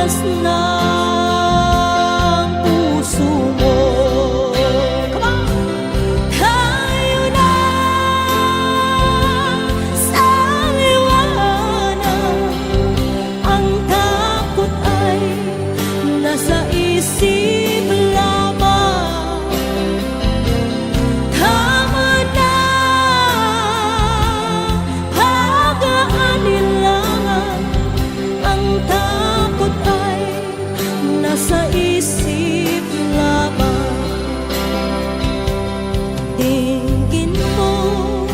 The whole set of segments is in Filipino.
landas ng puso mo. Come on! Tayo na sa liwanag, ang takot ay nasa isip lamang. Tama na, pag-aanilangan, ang takot ay nasa isip lamang. Tingin mo,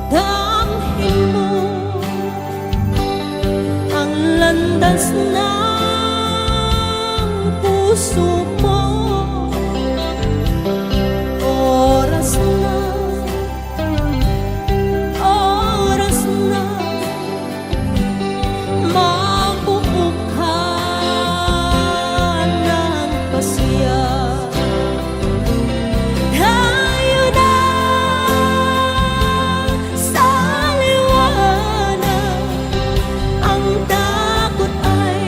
damhin mo ang landas ng puso mo. Oras na, oras na, mabuo ka ng pasya. Tayo na sa liwanag, ang takot ay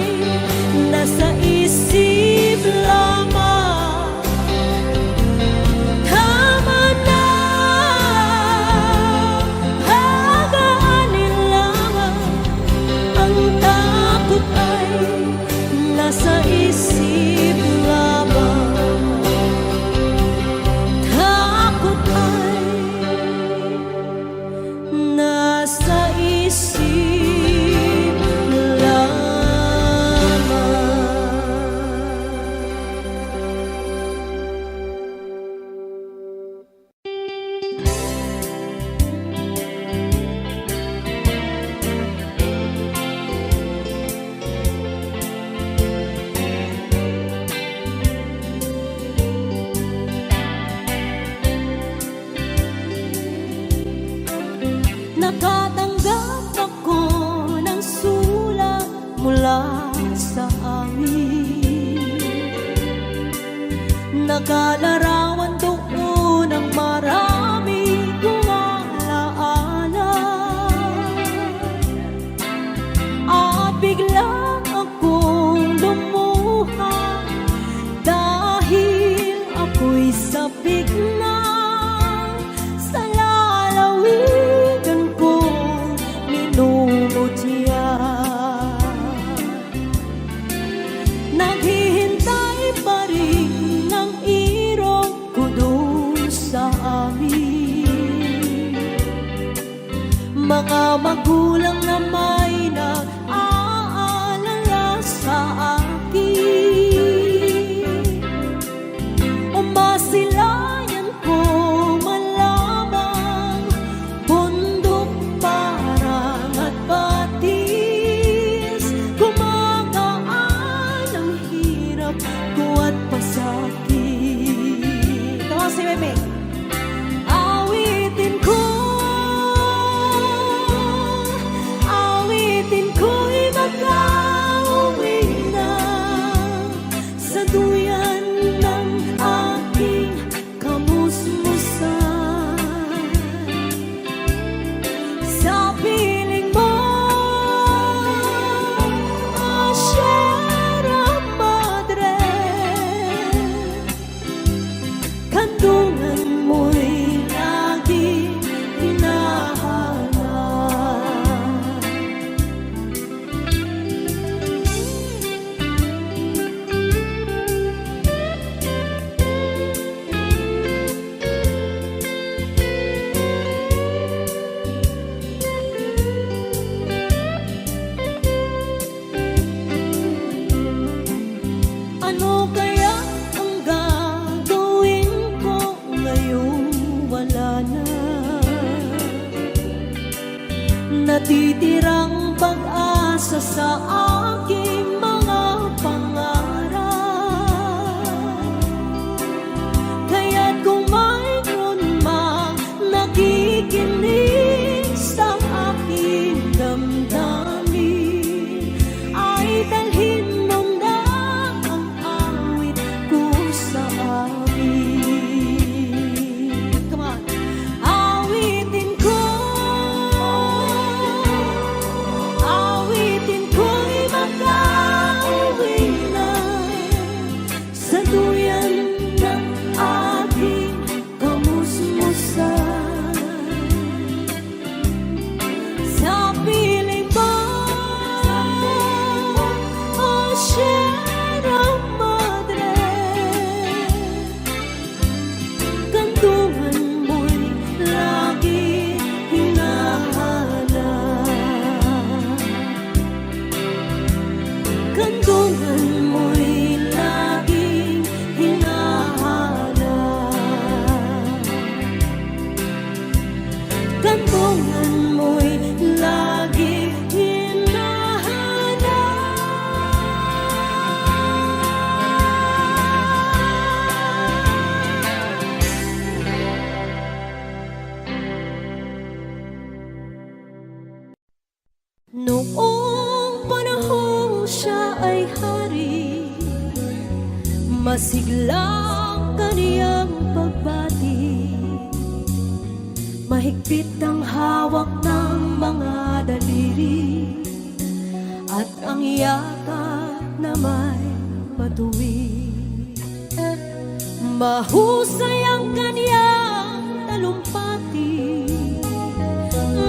nasa isip lamang. Tama na, pag-aanilangan, ang takot ay nasa isip lamang. Takot ay nasa isip lamang. Nakatanggap ako ng sulat mula sa amin. Nakalarawan doon ang marami kong alaala. At bigla akong lumuha dahil ako'y sabik na sa lalawigan kong minumutya. Naghihintay pa rin ang irog ko doon sa amin. Mga magulang na may nag-aalala sa akin. Umasilayan ko malamang bundok, parang at batis. Gumagaan ang hirap ko at pasakit. Ito si Meme. Awitin ko ang Kandungan mo'y laging hinahanap. Kandungan mo'y laging hinahanap. Noong panahong siya ay hari, masiglang kaniyang pagbati. Mahigpit ang hawak ng mga daliri, at ang yakap na may patuwid. Mahusay ang kaniyang talumpati,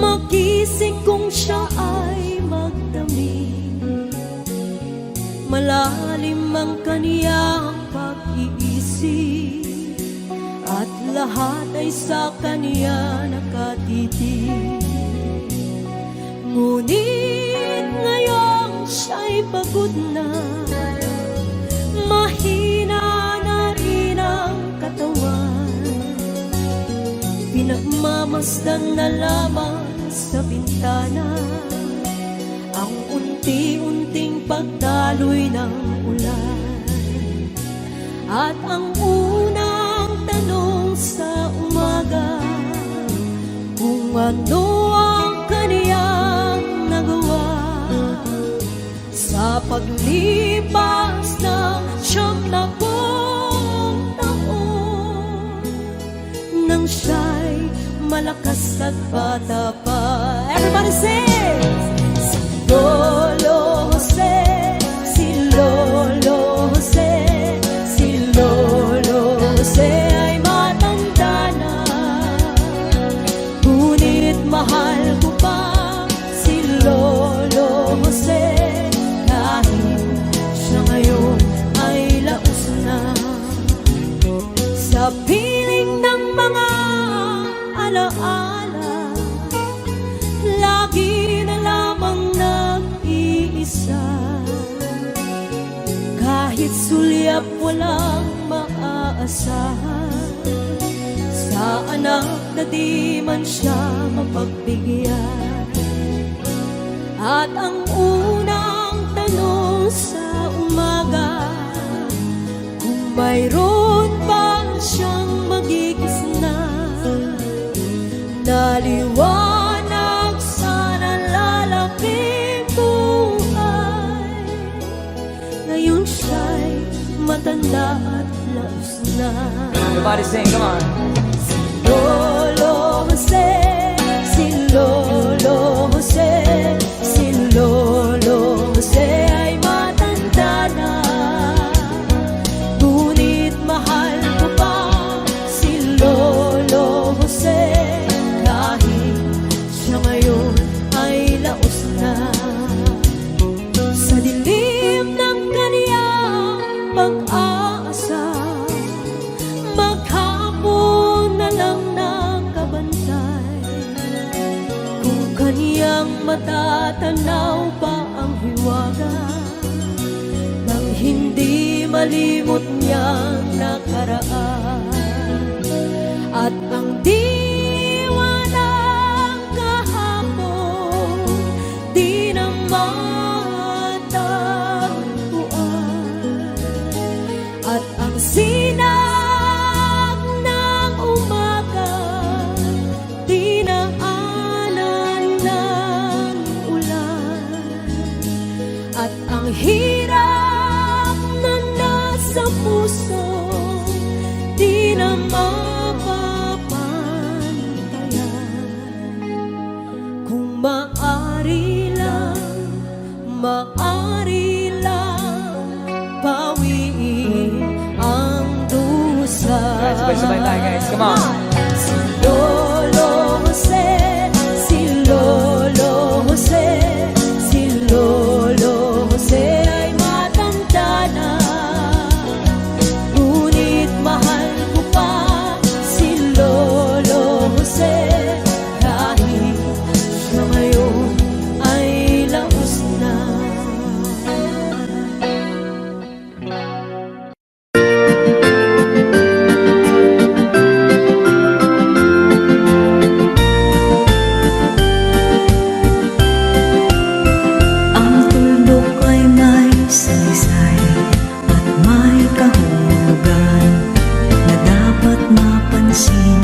magising kung siya ay magdamig. Malalim ang kaniyang pag-iisip, at lahat ay sa kaniya nakatitig. Ngunit ngayong siya'y pagod na, mahina na rin ang katawan. Pinagmamasdan na lamang sa bintana ang unti-unting pagdaloy ng ulan. At ang unang tanong sa umaga, kung ano ang kaniyang nagawa sa paglipas ng 70 taon, nang siya'y malakas at bata pa. Everybody sing! Si Lolo Jose, si Lolo Jose, si Lolo Jose ay matanda na. Ngunit mahal ko pa si Lolo Jose, kahit siya ngayon ay laos na. Sa piling ng mga alaala, lagi na lamang nag-iisa. Kahit sulyap walang maaasahan, sa anak na di man siya mapagbigyan. At ang unang tanong sa umaga, kung mayroon pa siyang magigisna na liwanag sa nalalaking buhay. Ngayon siya'y matanda at laos na. Everybody sing, come on. Si Lolo Jose, si Lolo Jose, si Lolo Jose ay matanda na. Ngunit mahal ko pa si Lolo Jose, kahit siya ngayon ay laos na. Sa dilim ng kaniyang pag-aasa, maghapon na lang nakabantay. Kung kaniyang matatanaw pa ang hiwaga, nang hindi malimot niyang nakaraan. At ang diwa ng kahapon di na matagpuan. At ang sinag ng umaga di na anan ng ulan. At ang hirap na nasa puso di na kung maari lang bawiin ang dusa. Guys, sabay-sabay tayo guys, come on. Si Lolo Jose, si Lolo Jose, si Lolo Jose ay matanda na. Ngunit mahal ko pa si Lolo Jose, kahit siya ngayon ay laos na. saysay at may kahulugan na dapat mapansin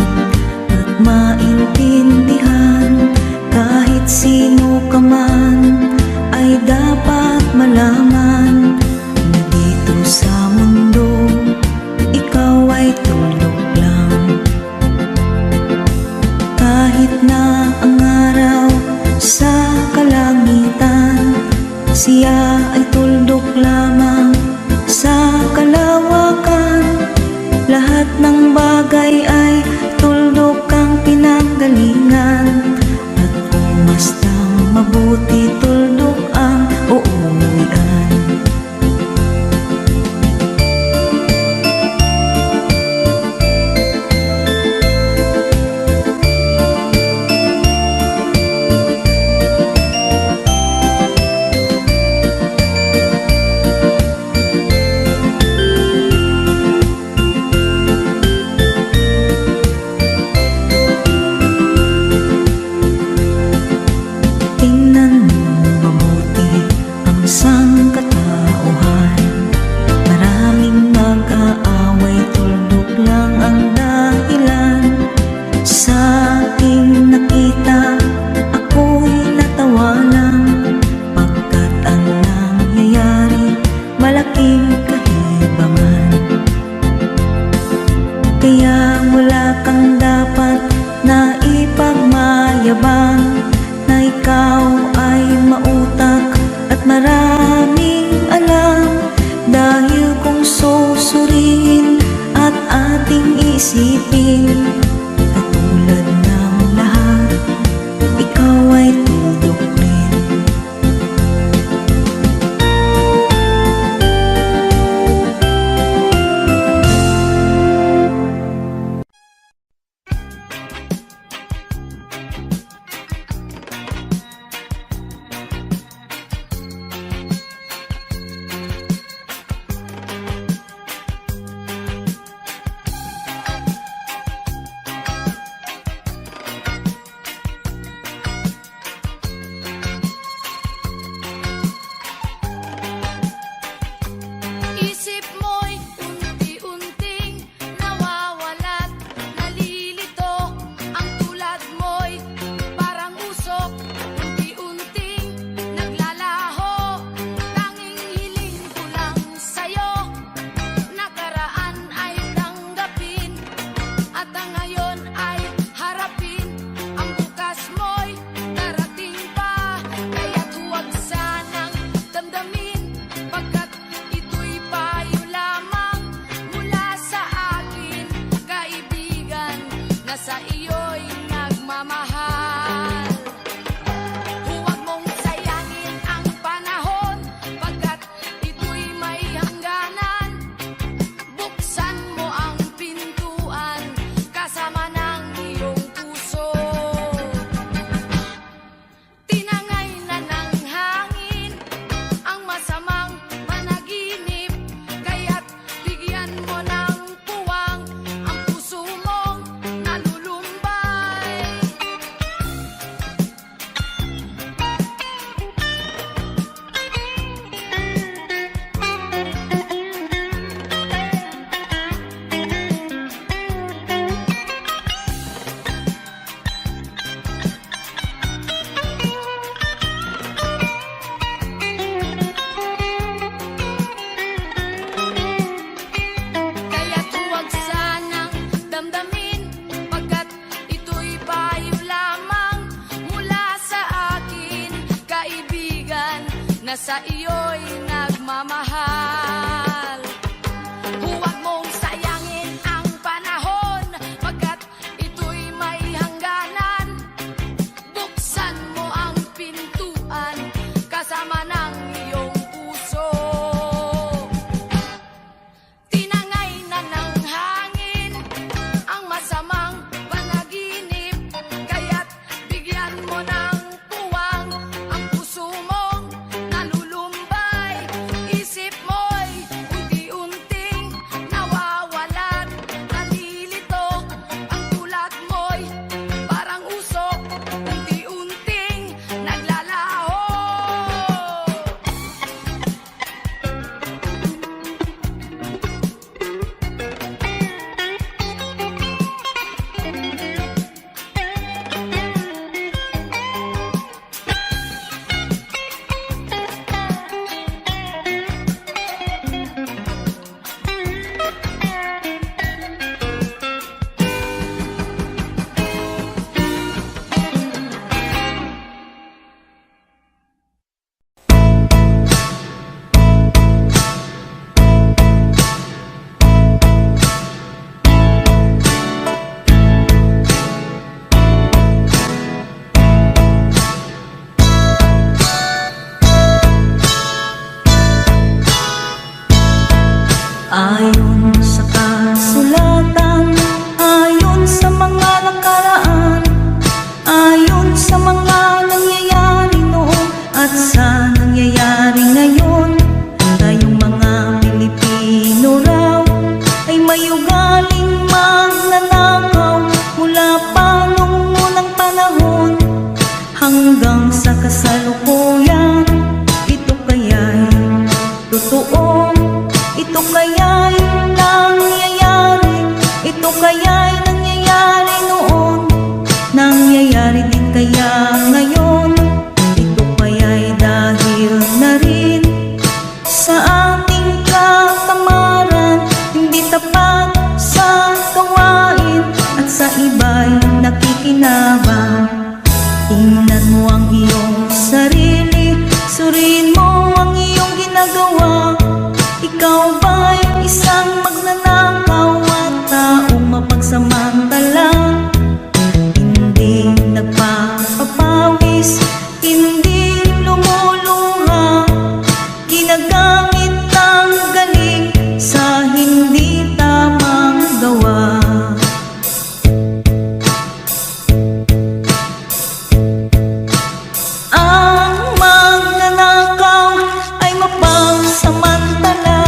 at maintindihan. Kahit sino ka man ay dapat malaman na dito sa mundo ikaw ay tulog lang. Kahit na ang araw sa kalangitan, siya ay tuldok lamang sa kalawakan. Lahat ng bagay ay tuldok ang pinanggalingan, at kung bastang mabuti tuldok ang uuwian. Tingnan mo mabuti ang sangkatauhan. Maraming nag-aaway, tuldok lang ang dahilan. Sa aking nakita, ako'y natawa lang, pagkat ang nangyayari malaking kahibangan. Kaya wala kang dapat na ipagmayabang, na ikaw ay mautak at maraming alam. Dahil kung susuriin at ating isipin, katulad ng lahat, ikaw ay tuldok rin. Isip mo'y unti-unting nawawalat, nalilito. Ang tulad mo'y parang usok, unti-unting naglalaho. Tanging hiling ko lang sa'yo, nakaraan ay tanggapin, at ang ngayon ay harapin. Ang bukas mo'y darating pa, kaya't huwag sanang damdamin, pagkat ito'y payo lamang mula sa akin, kaibigan, na sa iyo'y nagmamahal. Huwag mong sayangin ang panahon, pagkat ito'y may hangganan. Buksan mo ang pintuan kasama ng iyong puso. Tinangay na ng hangin ang masamang panaginip, kaya't bigyan mo ng puwang ang puso mong nalulumbay. Kaya't huwag sanang damdamin, pagkat ito'y payo lamang mula sa akin, kaibigan, na sa iyo'y nagmamahal. Huwag mong sayangin ang panahon, pagkat ito'y may hangganan. Buksan mo ang pintuan kasama ng iyong puso. Tinangay na ng hangin ang masamang panaginip, kaya't bigyan mo ng puwang ang puso mong nalulumbay. Isip mo'y Ayon sa kasulatan, ayon sa mga nakaraan, ayon sa mga nangyayari noon at sa nangyayari ngayon, tayong mga Pilipino raw ay may ugaling magnanakaw mula pa nung unang panahon hanggang sa kasalukuyan. Ito kaya'y totoo, ito kaya'y nangyayari, ito kaya'y nangyayari noon, nangyayari din kaya ngayon. Ito kaya'y dahil na rin sa ating katamaran, hindi tapat sa gawain at sa iba'y nakikinabang. Tingnan mo ang iyong sarili, suriin mo ang iyong ginagawa. Ikaw ba'y isang magnanakaw at taong mapagsamantala? Hindi nagpapapawis, hindi lumuluha, ginagamit ang galing sa hindi tamang gawa. Ang magnanakaw ay mapagsamantala,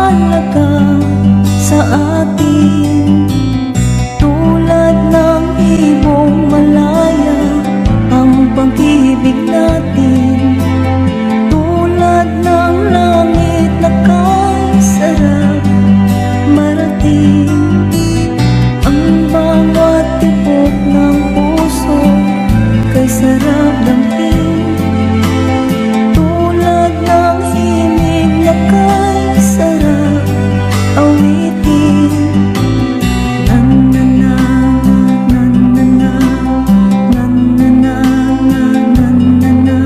mahalaga sa atin. Tulad ng ibong malaya ang pag-ibig natin. Tulad ng langit na kay sarap marating. Ang bawat tibok ng puso kay sarap damhin. Tulad ng himig na kay sarap awitin. Na-na-na, na-na-na, na-na-na, na-na-na,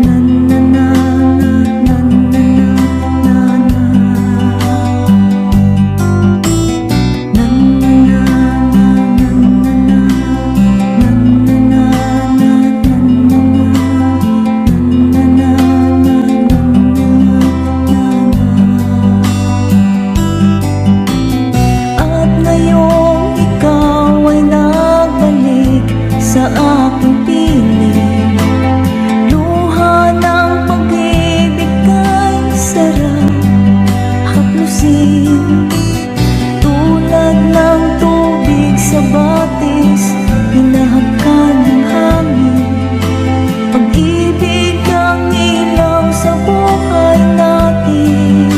na-na-na, At ngayong ikaw ay nagbalik sa aking piling. Luha ng pag-ibig kay sarap haplusin. Tulad ng tubig sa batis, hinahakan ng hangin. Pag-ibig ang ilaw sa buhay natin.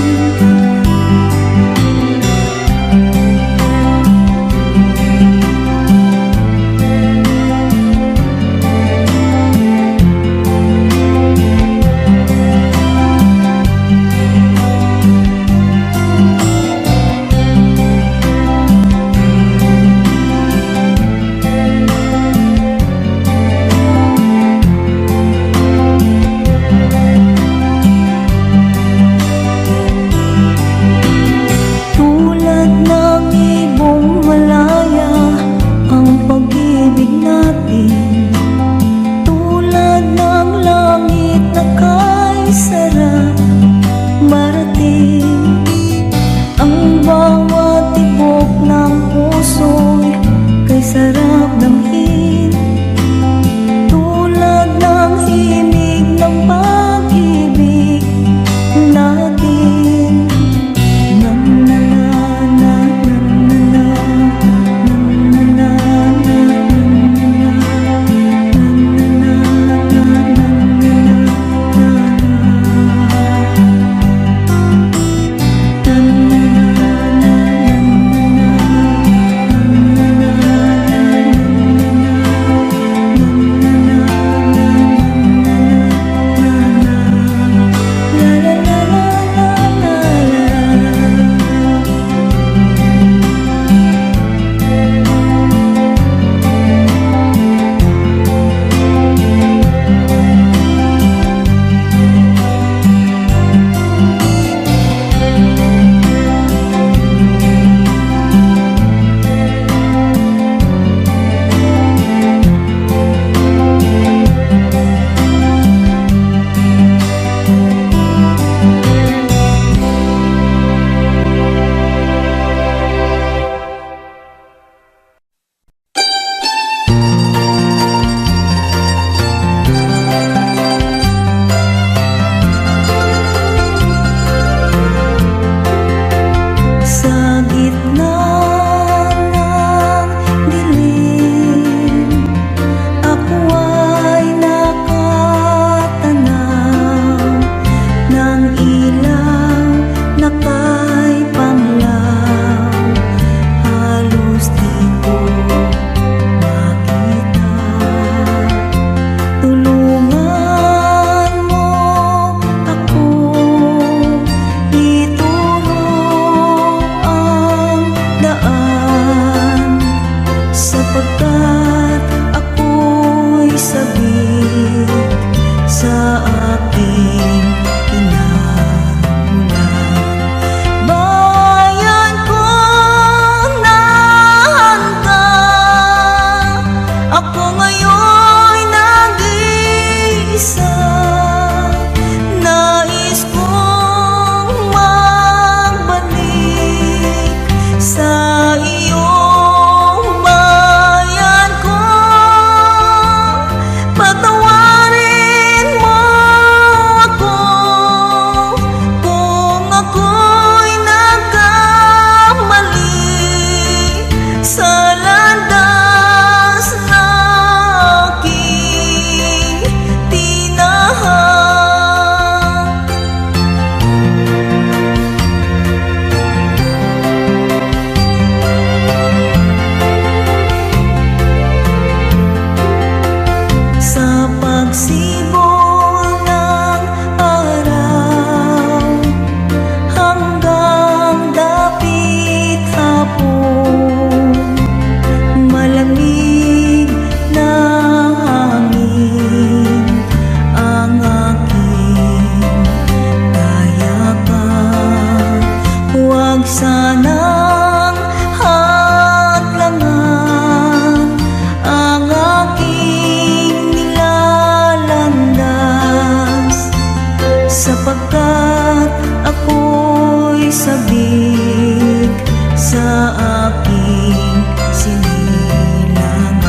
sabik sa aking sinilangan.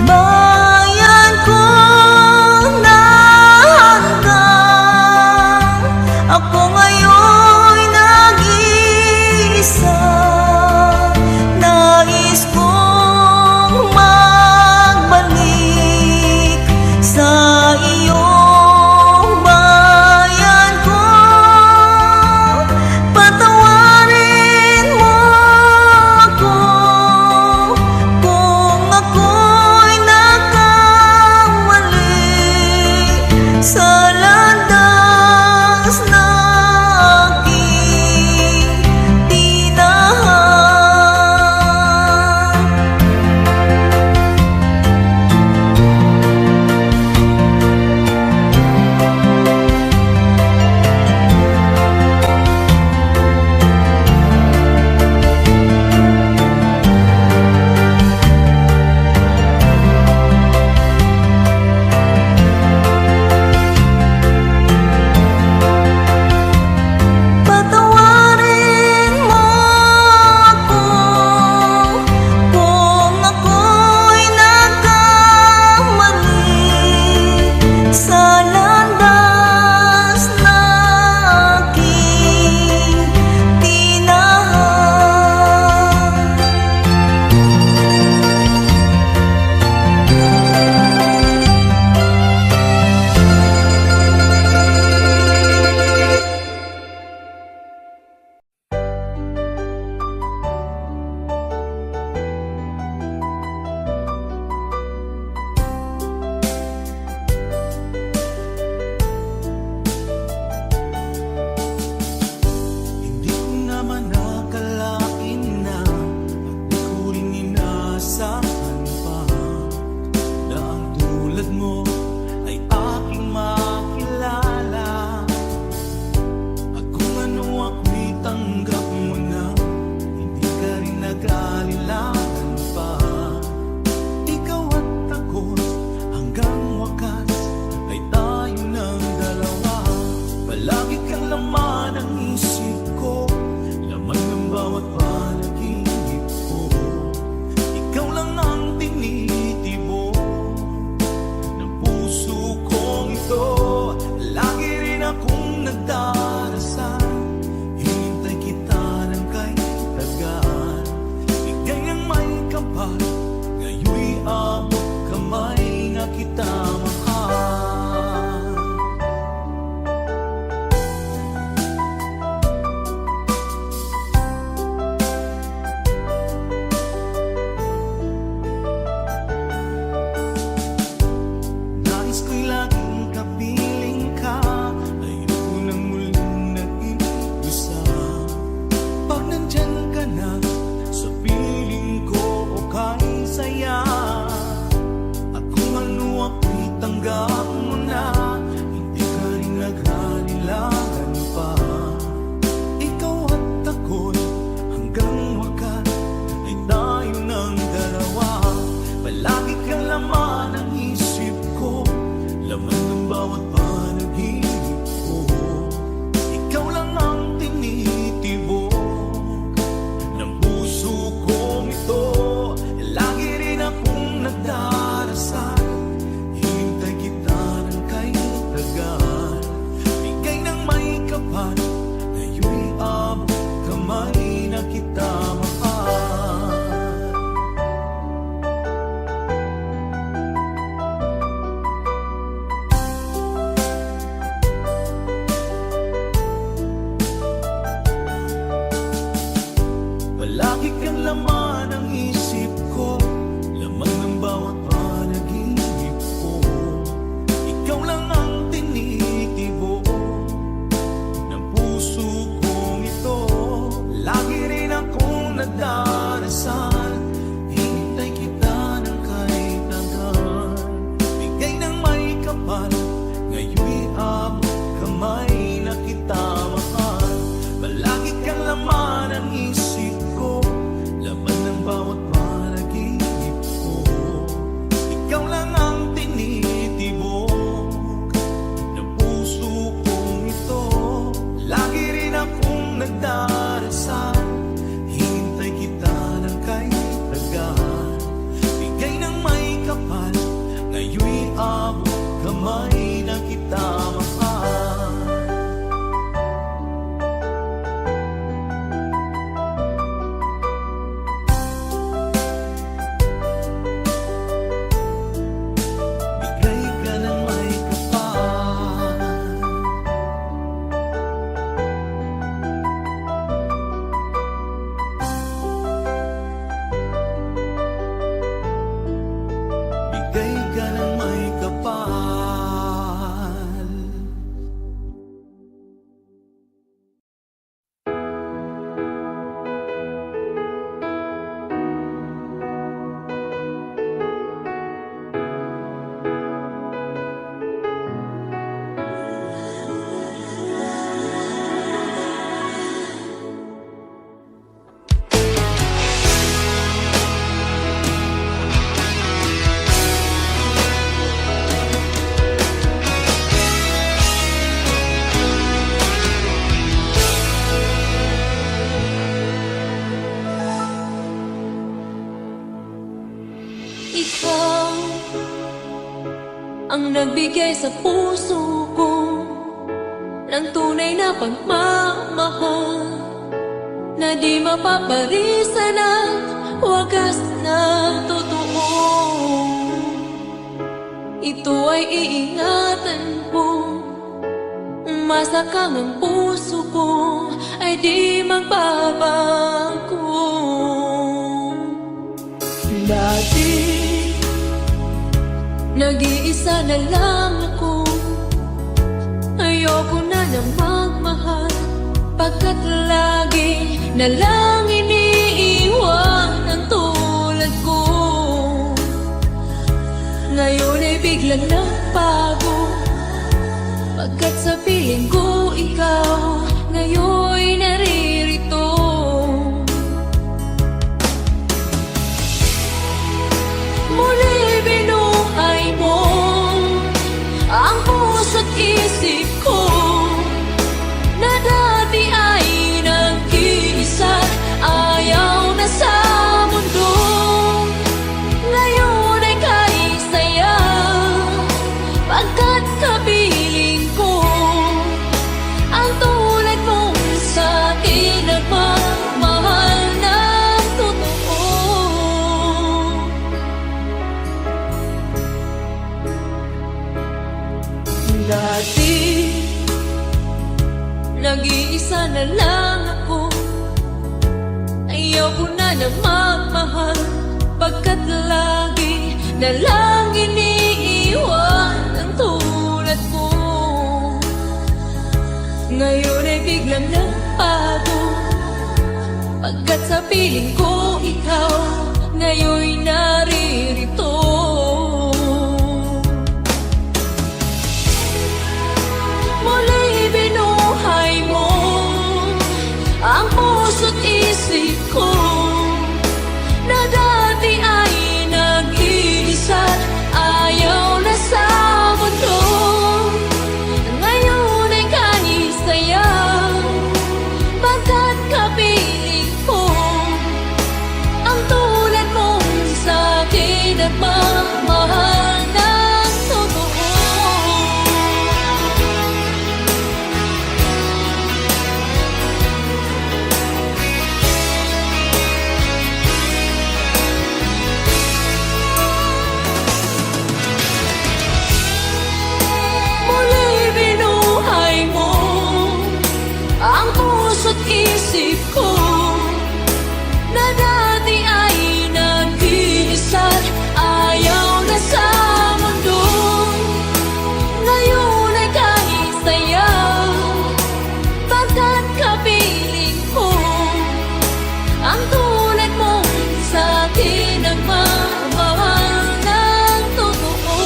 Bayan kong nahanggang, ako ngayon'y nag-iisa. Nais kong magbalik sa iyong bayan ko. Patawarin nagdarasal, hintay kita ng kay tagaan. Bigay ng may kapal, ngayon'y abot kamay na kita mahal. Bigay ka ng may kapal. Bigay ka ng may kapal. Ikaw ang nagbigay sa puso ko ng tunay na pagmamahal na di mapaparisan at wagas na totoo. Ito ay iingatan ko, masakang ang puso ko ay di magbabago. Dati nag-iisa na lang ako, ayoko na nang magmahal, pagkat lagi na lang iniiwan ang tulad ko. Ngayon ay biglang nagbago, pagkat sa piling ko ikaw ngayon'y naririto. Muli binuhay mo ang puso't isip ko na dati ay nag-iisa't ayaw na sa mundo. Ngayon ay kahit saya, pagkat kapiling ko ang tulad mong sa'kin nagmamahal ng totoo. Dati nag-iisa na lang ako, ayoko na nang magmahal, pagkat lagi na lang iniiwan ang tulad ko. Ngayon ay biglang nagbago, pagkat sa piling ko ikaw ngayon'y naririto. Muli binuhay mo ang puso't isip ko na dati ay nag-iisa't ayaw na sa mundo. Ngayon ay kahit saya, pagkat kapiling ko ang tulad mong sa'kin nagmamahal ng totoo. Muli binuhay mo ang puso't isip ko na dati ay nag-iisa't ayaw na sa mundo. Ngayon ay kahit saya, pagkat kapiling ko ang tulad mong sa'kin nagmamahal ng totoo.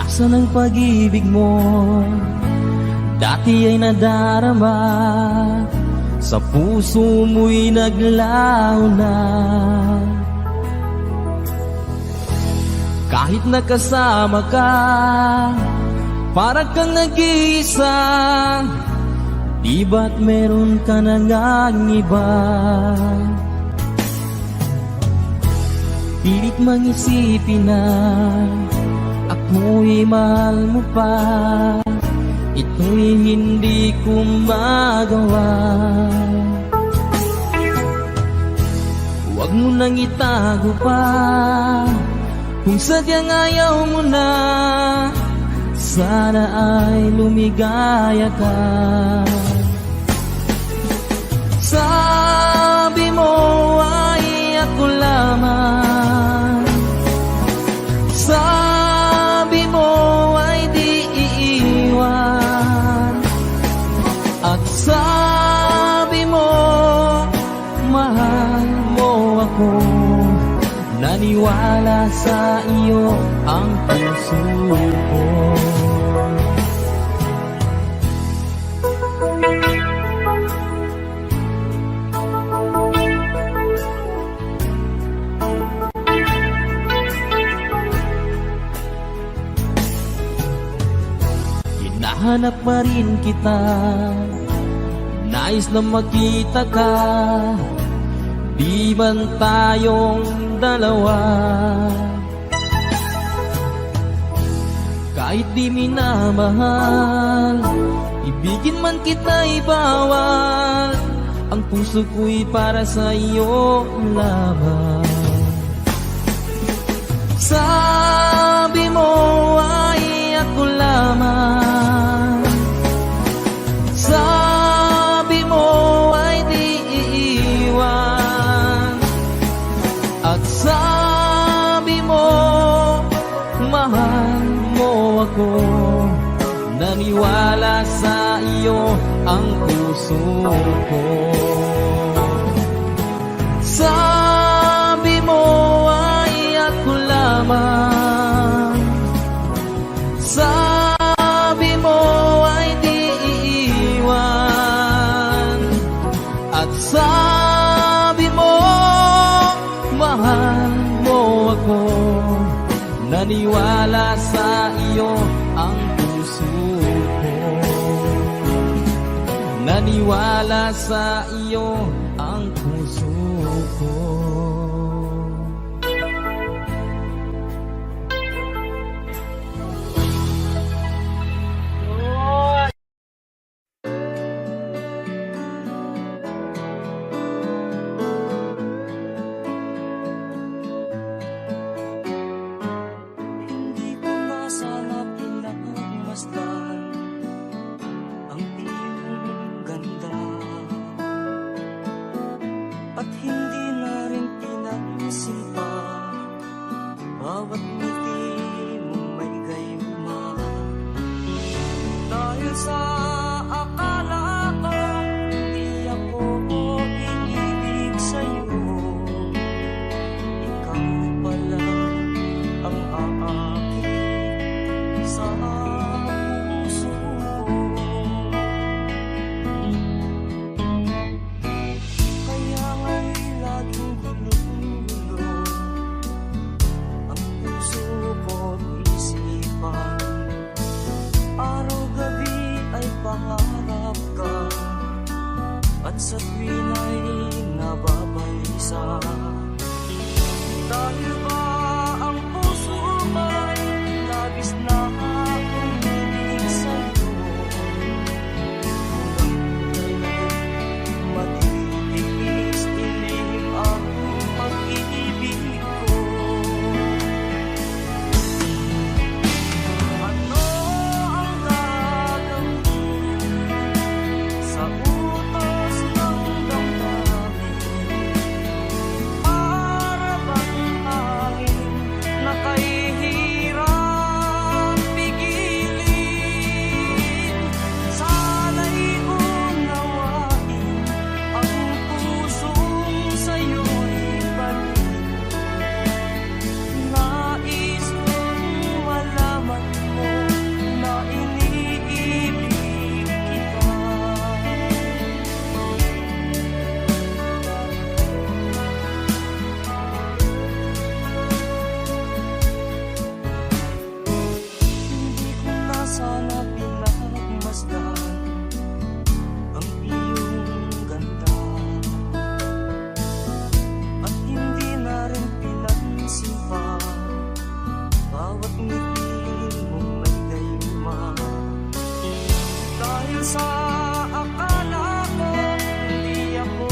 Nasaan ang pag-ibig mo? Dati ay nadarama, sa puso mo'y naglaho na. Kahit nakasama ka, parang kang nag-iisa. Di ba't meron ka na ngang iba? Pilit mang isipin na ako'y mahal mo pa. Ito'y hindi ko magawa. Huwag mo nang itago pa, kung sadyang ayaw mo na. Sana ay lumigaya ka. Sabi mo ay ako lamang, sabi mo ay di iiwan, at sabi mo mahal mo ako. Naniwala sa iyo ang puso ko. Hinahanap pa rin kita, nais na makita ka. Di man tayong dalawa, kahit di minamahal, ibigin man kita'y bawal. Ang puso ko'y para sa iyo lamang. Sabi mo ay ako lamang, sabi mo ay di iiwan, at sabi mo mahal mo ako. Naniwala sa iyo ang puso ko. Sabi mo ay ako lamang, sabi mo ay di iiwan, at sabi mo mahal mo ako. Naniwala sa iyo ang puso ko. Naniwala sa iyo ang puso ko. Hindi ko na sana pinagmasdan ang iyong ganda, at hindi na rin pinansin pa bawat ngiti mong may gayuma. Dahil sa akala ko hindi ako inibig sa'yo, ikaw pala ang aakit sa puso ko. Kaya nga'y laging gulo-gulo ang puso ko't isipan. Araw-gabi ay pangarap ka, at sa tuwin ay nababalisa. Dahil ba ang puso ko'y labis na bawat ngiti mong may gayuma. Dahil sa akala ko hindi ako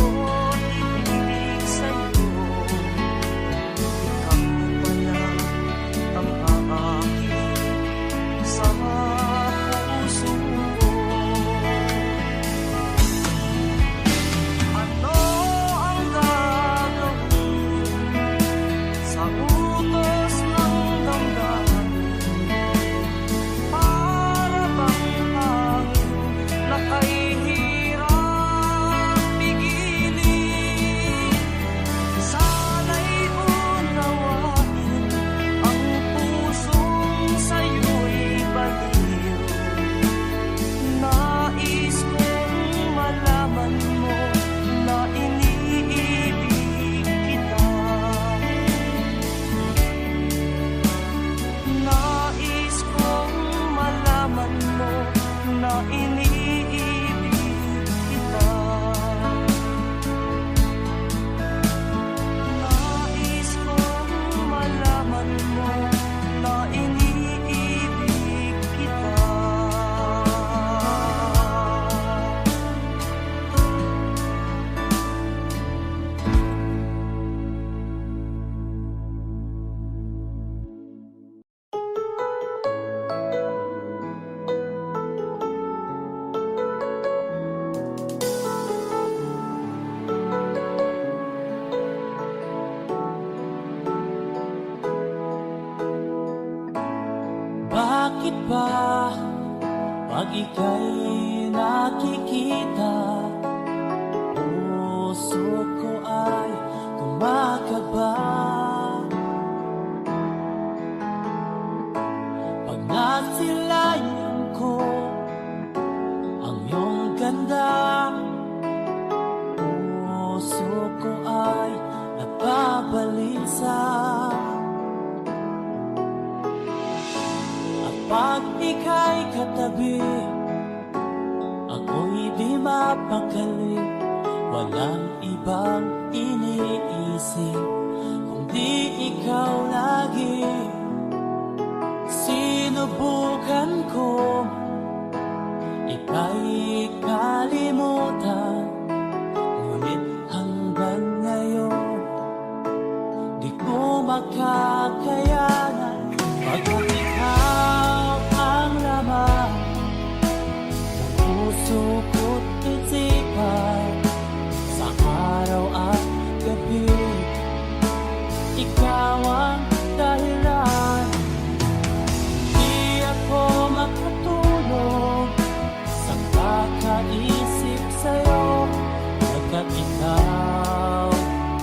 ibibig sa'yo, ikaw pala ang aakit sa puso ko. Ano ang gagawin sa utos ng damdamin? Para bang hangin na kahihirap pigilin? Sana'y unawain ang pusong sa'yo'y baliw. Nais kong malaman mo na iniibig kita. Nais kong malaman mo na iniibig kita. Nais kong malaman mo na iniibig kita. Bakit ba pag ika'y nakikita, puso ko ay kumakaba? Pag nasilayan ko ang iyong ganda, puso ko ay napabalisa. Pag ika'y katabi, ako'y di mapakali. Walang ibang iniisip kundi ikaw lagi. Sinubukan ko ika'y kalimutan, ngunit hanggang ngayon di ko makakayanan. Pagkat ikaw ang laman ng puso ko't isipan, sa araw at gabi, ikaw ang dahilan. Di ako makatulog sa kakaisip sa'yo, pagkat ikaw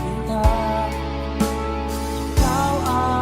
kita, ikaw ang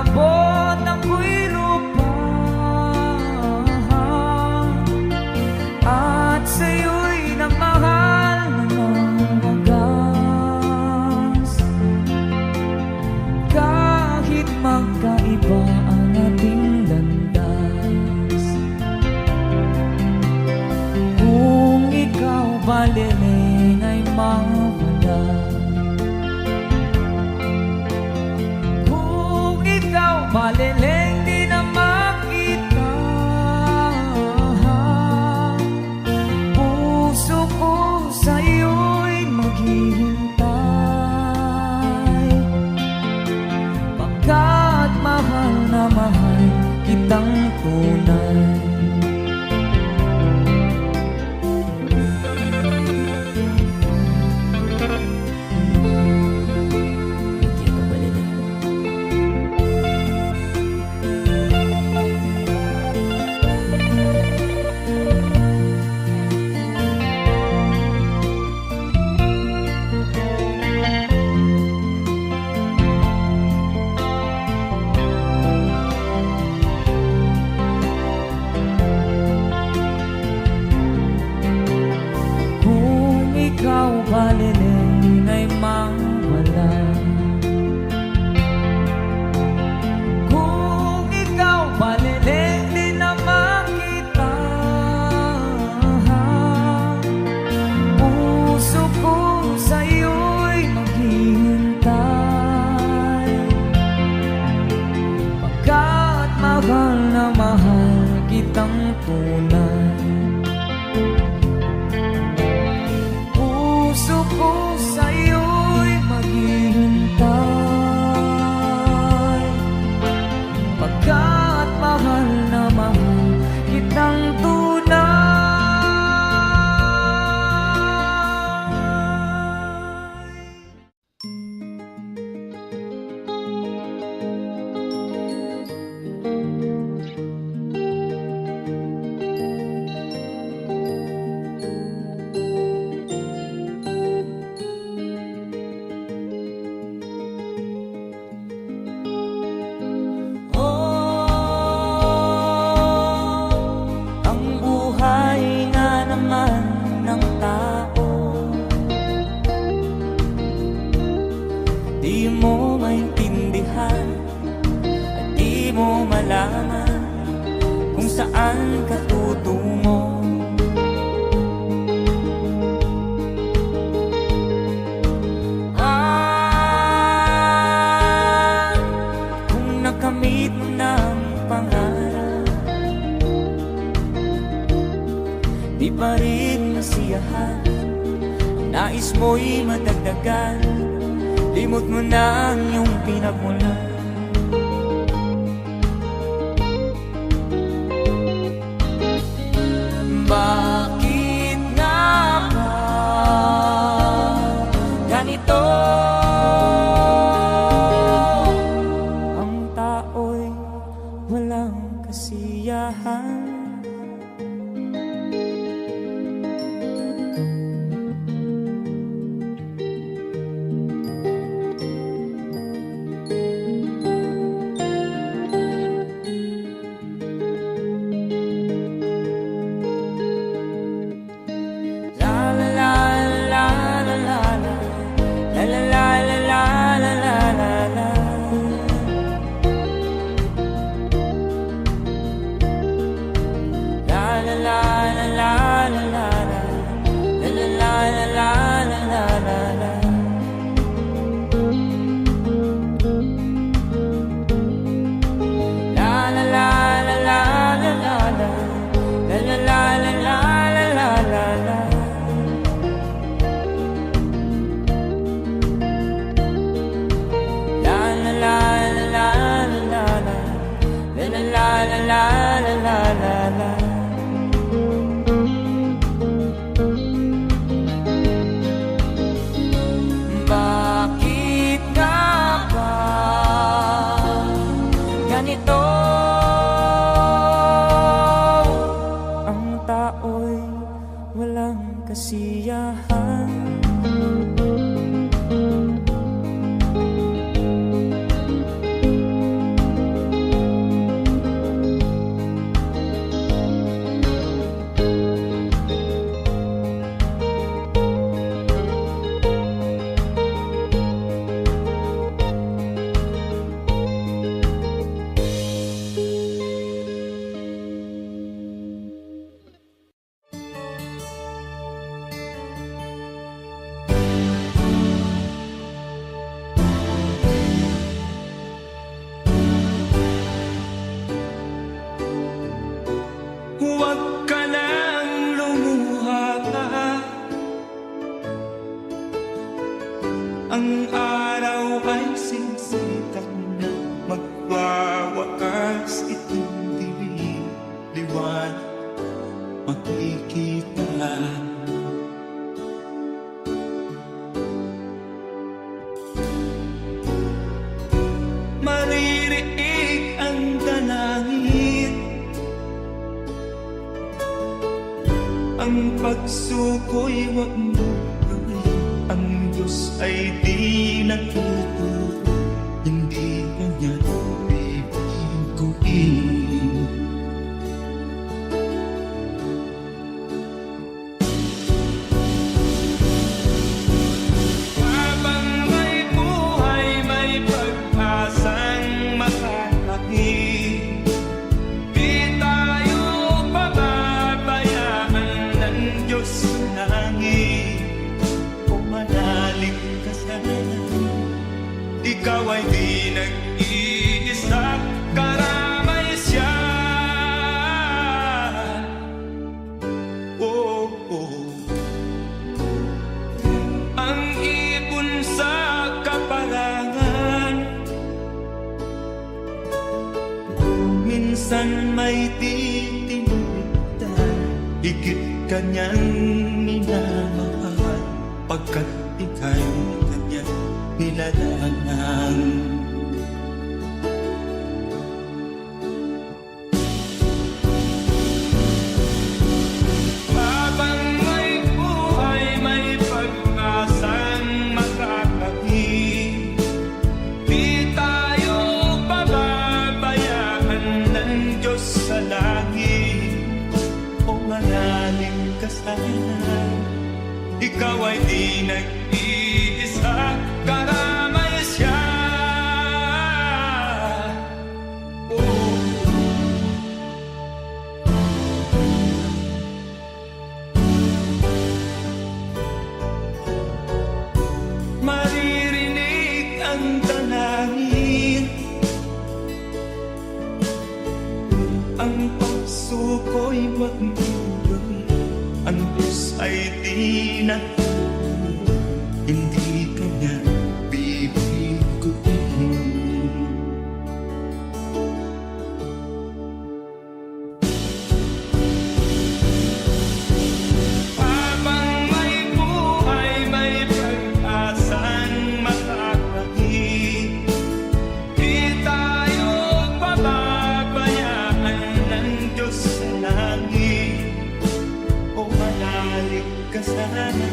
abot ako'y lupa at sa'yo'y nagmahal ng wagas. Kahit magkaiba ang ating landas, kung ikaw baliling ay mawala. Kung ikaw baliling di na makita, puso ko sa'yo'y maghihintay, pagkat mahal na mahal kitang tunay. Kung ikaw baliling ay mawala, kung ikaw baliling di na makita, puso ko sa'yo'y maghihintay, pagkat mahal na mahal kitang tunay. Puso ko sa'yo'y maghihintay, pagkat mahal na mahal kitang tunay. Ang buhay nga naman ng tao, di mo maintindihan at di mo malaman kung saan ka tutungo. Kung nakamit mo ng pangarap, di pa rin masiyahan, ang nais mo'y madagdagan, limot mo na ang iyong pinagmulan. Bakit nga ba ganito? Ang tao'y walang kasiyahan. oras itindi liwanag makikita. Maririig ang dalangin, ang pagsuko'y wag mo gawin. Ang Diyos ay di natututo, hindi kanya bibiguin. Habang may buhay, may pag-asang makakakit. Di tayo pababayaan ng Diyos sa langit. Kung manalig ka sana, ikaw ay di nag-iisa, karamay siya. Oh, oh. Ang ibon sa kaparangan, minsan may titinitan, higit kanyang minamahal, pagkat ika'y kanyang nilalangan. Habang may buhay, may pag-asang makakakit. Di tayo pababayaan ng Diyos sa langit. O manalig ka sana, ikaw ay di nag-iisa, karamay siya. Oh. Maririnig ang dalangin, ang pagsuko'y wag mo gawin. Ang Diyos ay di natututo, hindi kanya bibiguin. Habang may buhay, may pag-asang makakakit. Di tayo pababayaan ng Diyos sa langit. O manalig ka sana,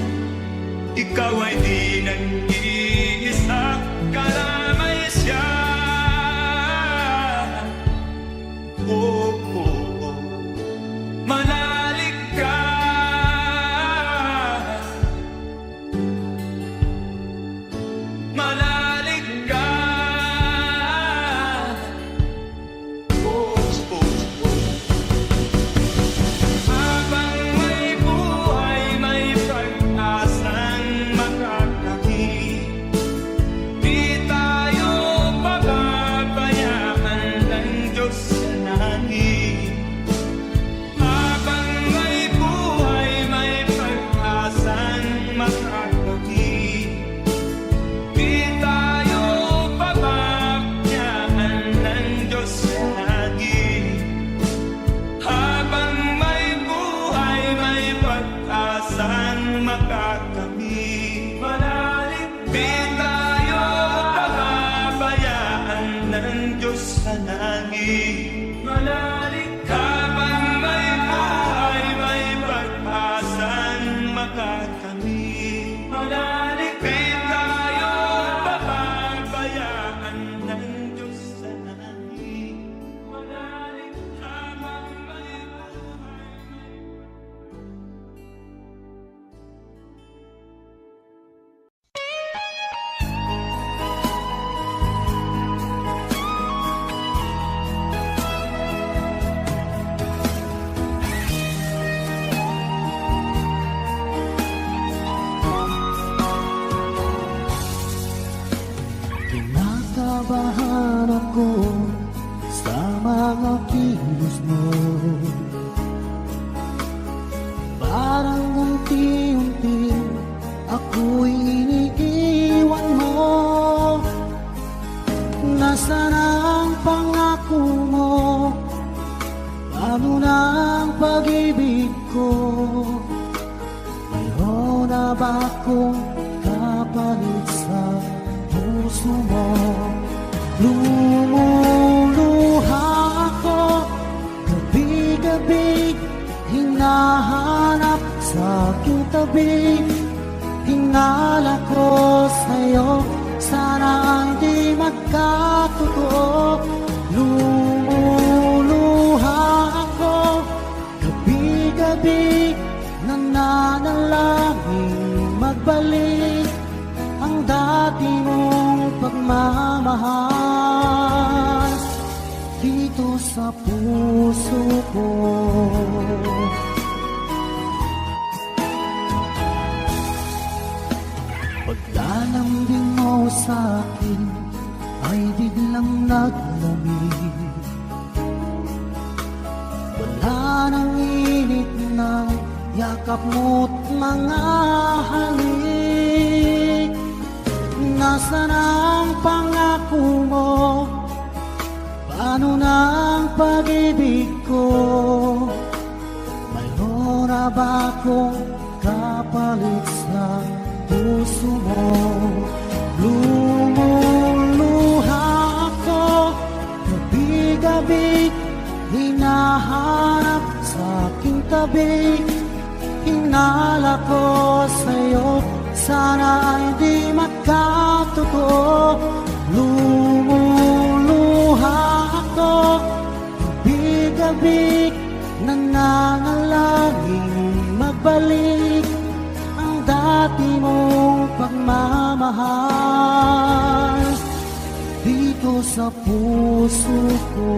ikaw ay di nag-iisa, karamay siya. Oh, oh, oh. Manalig ka. Manalig ka. Oh, oh, oh. Habang may buhay, may pag-asang makakakit. Di tayo pababayaan ng Diyos sa langit. Habang may buhay, may pag-asang makakakit. Di tayo pababayaan ng Diyos sa langit. Habang may buhay, may pag-asang makakamit. Manalig, di tayo pababayaan ng Diyos sa langit. Manalig, habang may buhay, may pag-asang makakamit. Manalig, di tayo pababayaan ng Diyos sa langit. Manalig, habang may buhay, bakong kapalit sa puso mo. Lumuluha ako, gabi-gabi, hinahanap sa aking tabi. Hinala ko sa'yo, sana hindi magkatotoo. Lumuluha ako, gabi-gabi, nananalangin magbalik ang dati mong pagmamahal dito sa puso ko. Paglalambing mo sa'kin ay biglang naglamig. Wala nang init ng yakap mo't mga halik. Nasaan ang pangako mo? Paano na ang pag-ibig ko? Mayroon na ba akong kapalit sa puso mo? Lumuluha ako, gabi-gabi, hinahanap sa aking tabi. Hinala ko sa'yo, sana ay di magkatotoo. Lumuluha ako, gabi-gabi, nananalangin magbalik ang dati mong pagmamahal dito sa puso ko.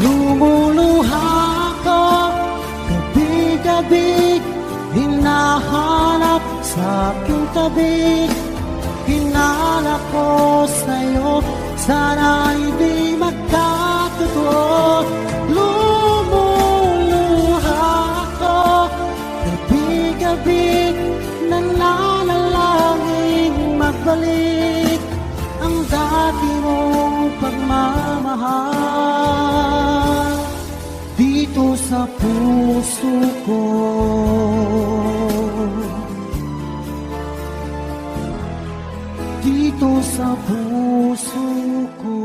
Lumuluha ako, gabi-gabi, hinahanap sa aking tabi. Hinala ko sa'yo, sana hindi magkatotoo. Lumuluha ako, gabi-gabi, nananalangin magbalik ang dati mong pagmamahal dito sa puso ko. Dito sa puso ko.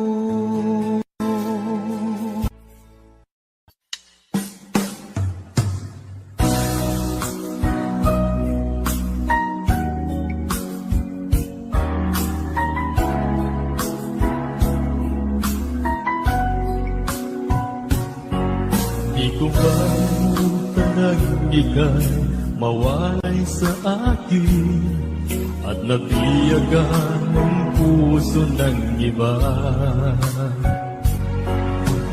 Di ko kalimutan ang ika'y mawalay sa akin at nabiyagan ang puso ng iba.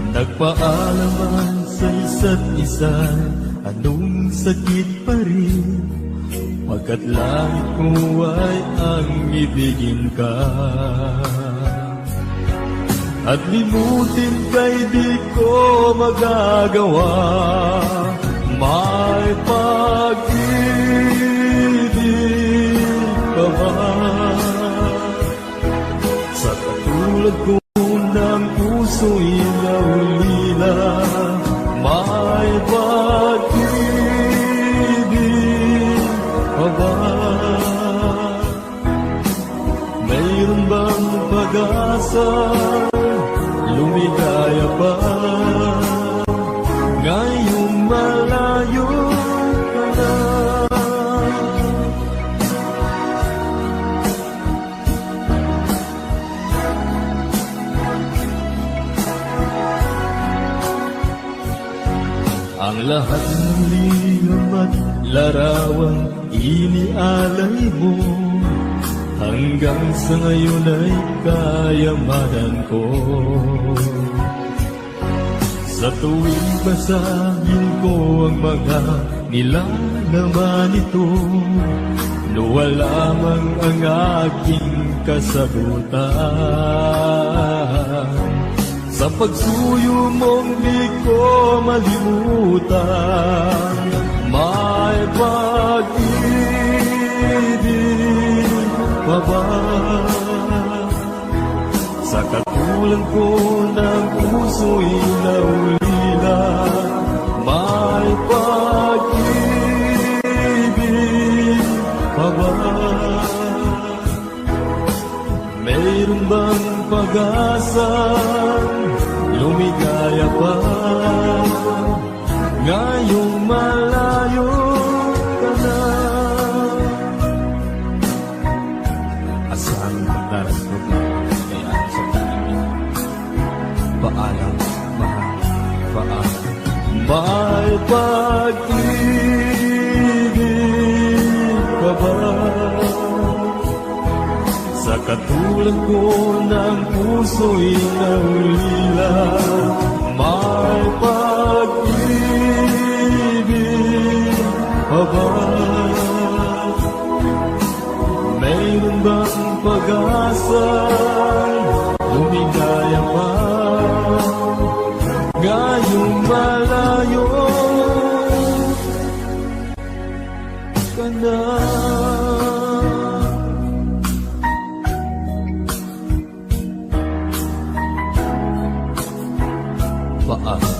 Nagpaalaman sa isa't isa, anong sakit pa rin, pagkat langit ko ay ang ibigin ka. At limutin ka'y di ko magagawa, may pag-ibig pa ba? Sa katulad ko ng puso'y naulila, may pag-ibig pa ba? Mayroon bang pag-asa? Lumigaya pa ngayong malayo ka na. Ang lahat ng liham at larawang inialay mo, hanggang sa ngayon ay kayamanan ko. Sa tuwing basahin ko ang mga nilalaman nito, luwa lamang ang aking kasagutan. Sa pagsuyo mong di ko malimutan, may pag-ibig pa ba? Sa katulad ko ng puso'y naulila, Mayroon bang pag-asa lumigaya pa ngayong malayo ka na? Asang magdaras ko ka kaya sa tayo. Paalam, mahal, paalam. May pag-ibig ka ba? Sa katulad ko ng puso'y naulila. May pag-ibig ka ba? Mayroon bang pag-asa lumigaya pa ngayong malayo ka na? Paalam.